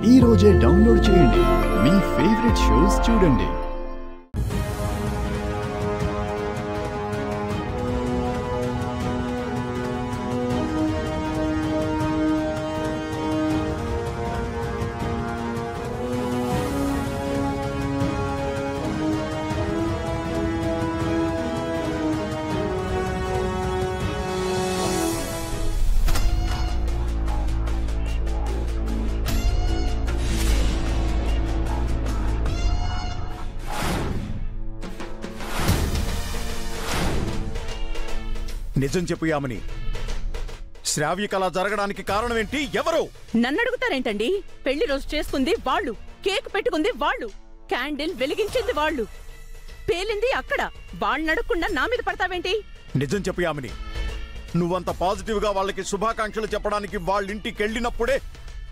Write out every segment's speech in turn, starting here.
ఈ రోజే డౌన్లోడ్ చేయండి. మీ ఫేవరెట్ షోస్ చూడండి. నిజం చెప్పు యామిని, శ్రావ్యకళ జరగడానికి కారణం ఏంటి? ఎవరు? నన్ను అడుగుతారేంటండి? పెళ్లి రోజు చేసుకుంది వాళ్ళు, కేక్ పెట్టుకుంది వాళ్ళు, క్యాండిల్ వెలిగించింది వాళ్ళు, పేలింది అక్కడ. వాళ్ళని అడగకుండా నా మీద పడతావేంటి? నిజం చెప్పు యామిని, నువ్వంత పాజిటివ్ గా వాళ్ళకి శుభాకాంక్షలు చెప్పడానికి వాళ్ళ ఇంటికి వెళ్ళినప్పుడే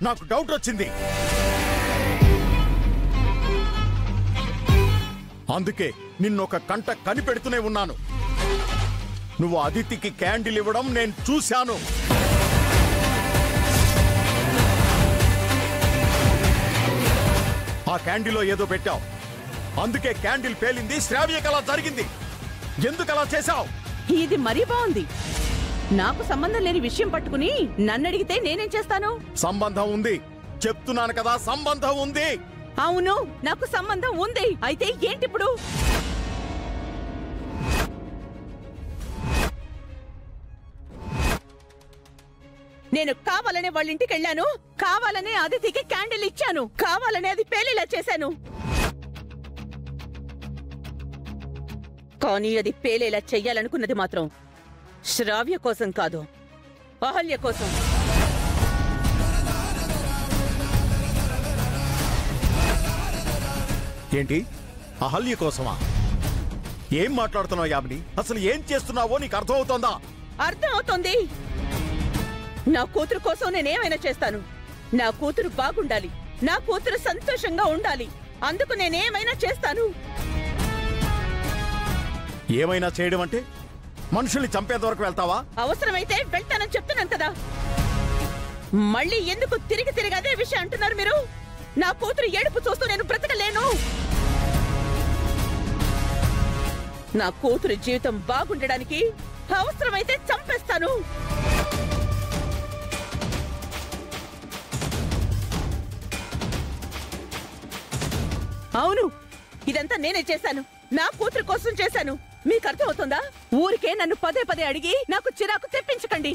నాకు డౌట్ వచ్చింది. అందుకే నిన్నొక కంట కనిపెడుతూనే ఉన్నాను. నువ్వు అదితికి క్యాండిల్ ఇవ్వడం నేను చూశాను. ఆ క్యాండిల్లో ఏదో పెట్టావు, అందుకే క్యాండిల్ పేలింది, శ్రావ్యకళ జరిగింది. ఎందుకు అలా చేశావు? ఇది మరీ బాగుంది. నాకు సంబంధం లేని విషయం పట్టుకుని నన్ను అడిగితే నేనేం చేస్తాను? సంబంధం ఉంది, చెప్తున్నాను కదా, సంబంధం ఉంది. అవును, నాకు సంబంధం ఉంది. అయితే ఏంటిప్పుడు? నేను కావాలనే వాళ్ళ ఇంటికి వెళ్ళాను, కావాలనే అదితికి క్యాండిల్ ఇచ్చాను, కావాలనే అది పేలేలా చేశాను. కానీ అది పేలేలా చెయ్యాలనుకున్నది మాత్రం శ్రావ్య కోసం కాదు, అహల్య కోసం. ఏంటి, అహల్య కోసమా? ఏం మాట్లాడుతున్నావు యామిని? అసలు ఏం చేస్తున్నావో నీకు అర్థమవుతోందా? అర్థమవుతోంది. నా కూతురు కోసం నేనేమైనా చేస్తాను. నా కూతురు బాగుండాలి, నా కూతురు సంతోషంగా ఉండాలి. అందుకు నేనేమైనా చేస్తాను. ఏమైనా చేయడం అంటే మనుషుల్ని చంపేంత వరకు వెళ్తావా? అవసరమైతే వెళ్తానని చెప్తున్నాను కదా. మళ్ళీ ఎందుకు తిరిగి తిరిగి అదే విషయం అంటున్నారు మీరు? నా కూతురు ఏడుపు చూస్తూ నేను బ్రతకలేను. నా కూతురు జీవితం బాగుండడానికి అవసరమైతే చంపేస్తాను. అవును, ఇదంతా నేనే చేశాను. నా కూతురు కోసం చేశాను. మీకు అర్థమవుతుందా? ఊరికే నన్ను పదే పదే అడిగి నాకు చిరాకు తెప్పించకండి.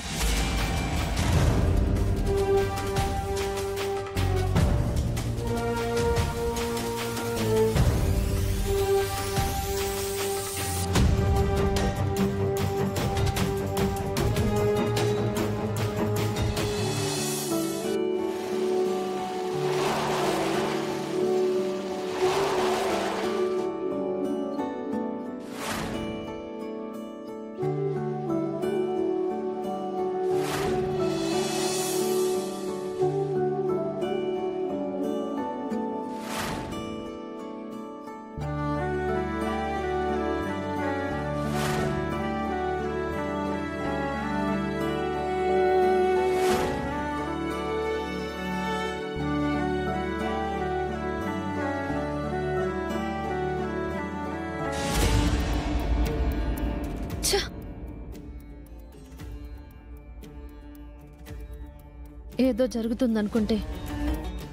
ఏదో జరుగుతుందనుకుంటే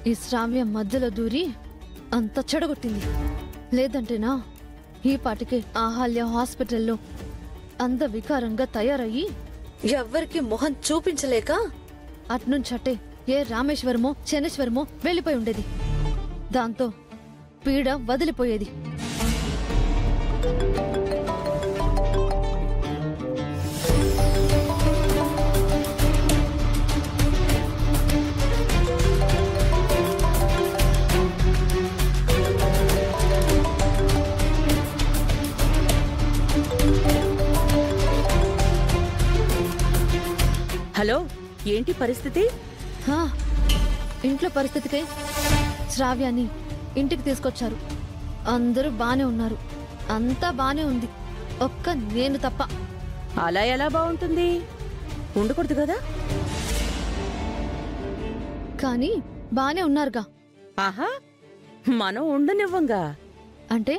ఈ శ్రావ్య మధ్యలో దూరి అంత చెడగొట్టింది. లేదంటేనా ఈ పాటికి అహల్య హాస్పిటల్లో అందవికారంగా తయారయ్యి ఎవ్వరికి మొహం చూపించలేక అట్నుంచటే ఏ రామేశ్వరమో శనేశ్వరమో వెళ్ళిపోయి ఉండేది. దాంతో పీడ వదిలిపోయేది. హలో, ఏంటి పరిస్థితి? ఇంట్లో పరిస్థితికై శ్రావ్యాన్ని ఇంటికి తీసుకొచ్చారు. అందరూ బానే ఉన్నారు, అంతా బానే ఉంది, ఒక్క నేను తప్ప. అలా ఎలా బాగుంటుంది? ఉండకూడదు కదా. కానీ బానే ఉన్నారుగా. ఆహా, మనం ఉండనివ్వంగా. అంటే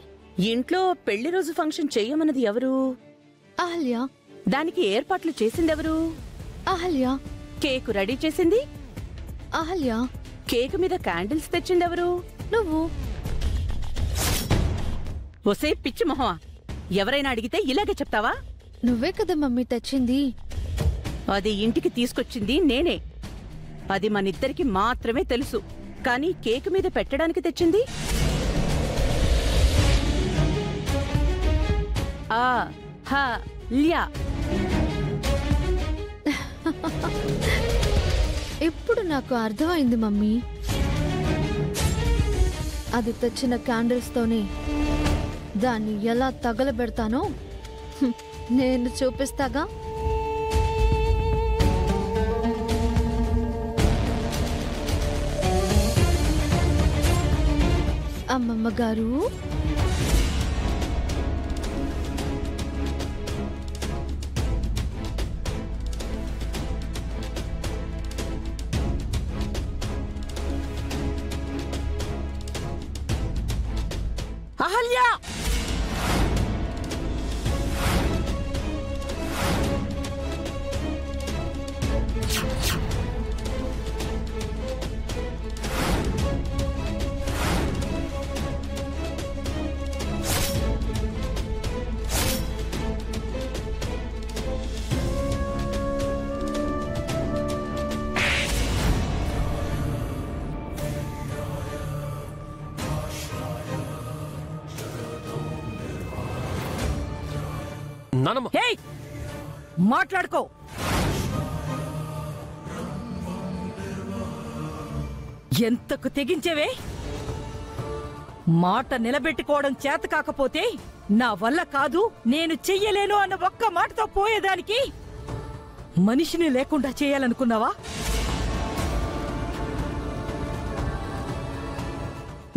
ఇంట్లో పెళ్లి రోజు ఫంక్షన్ చెయ్యమన్నది ఎవరు? అహల్య. దానికి ఏర్పాట్లు చేసిందెవరు? అహల్య. కేకు రెడీ చేసింది అహల్య. కేకు మీద క్యాండిల్స్ తెచ్చిందెవరు? నువ్వు. ఒసే పిచ్చి మొహమా, ఎవరైనా అడిగితే ఇలాగే చెప్తావా? నువ్వే కదా మమ్మీ తెచ్చింది. అది ఇంటికి తీసుకొచ్చింది నేనే. అది మనిద్దరికి మాత్రమే తెలుసు. కానీ కేకు మీద పెట్టడానికి తెచ్చింది అహల్య. ఇప్పుడు నాకు అర్థమైంది మమ్మీ. అది తెచ్చిన క్యాండిల్స్ తోనే దాన్ని ఎలా తగలబెడతానో నేను చూపిస్తాగా. అమ్మమ్మ గారు, అహల్య, హేయ్, మాట్లాడుకో. ఎంతకు తెగించేవే? మాట నిలబెట్టుకోవడం చేత కాకపోతే నా వల్ల కాదు, నేను చెయ్యలేను అన్న ఒక్క మాటతో పోయేదానికి మనిషిని లేకుండా చేయాలనుకున్నావా?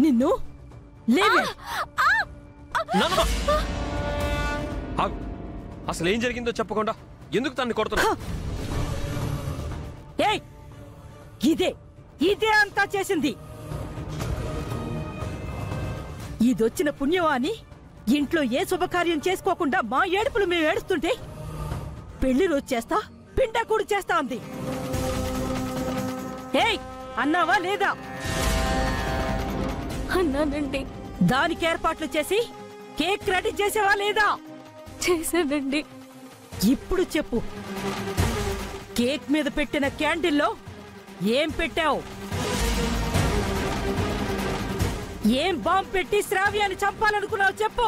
నిన్ను లేవే. అసలు ఏం జరిగిందో చెప్పకుండా ఎందుకు తన్ని కొడుతున్నా? ఏయ్, ఇదే అంతా చేసింది. ఇదొచ్చిన పుణ్యమా అని ఇంట్లో ఏ శుభకార్యం చేసుకోకుండా మా ఏడుపులు మేము ఏడుస్తుంటే పెళ్లి రోజు చేస్తా, పిండాకుడు చేస్తా అంది. ఏయ్, అన్నావా లేదా? అన్నానండి. దానికి ఏర్పాట్లు చేసి కేక్ రెడీ చేసేవా లేదా? చేశానండి. ఇప్పుడు చెప్పు, కేక్ మీద పెట్టిన క్యాండిల్లో ఏం పెట్టావు? ఏం బాంబు పెట్టి శ్రావ్యాన్ని చంపాలనుకున్నావు చెప్పు.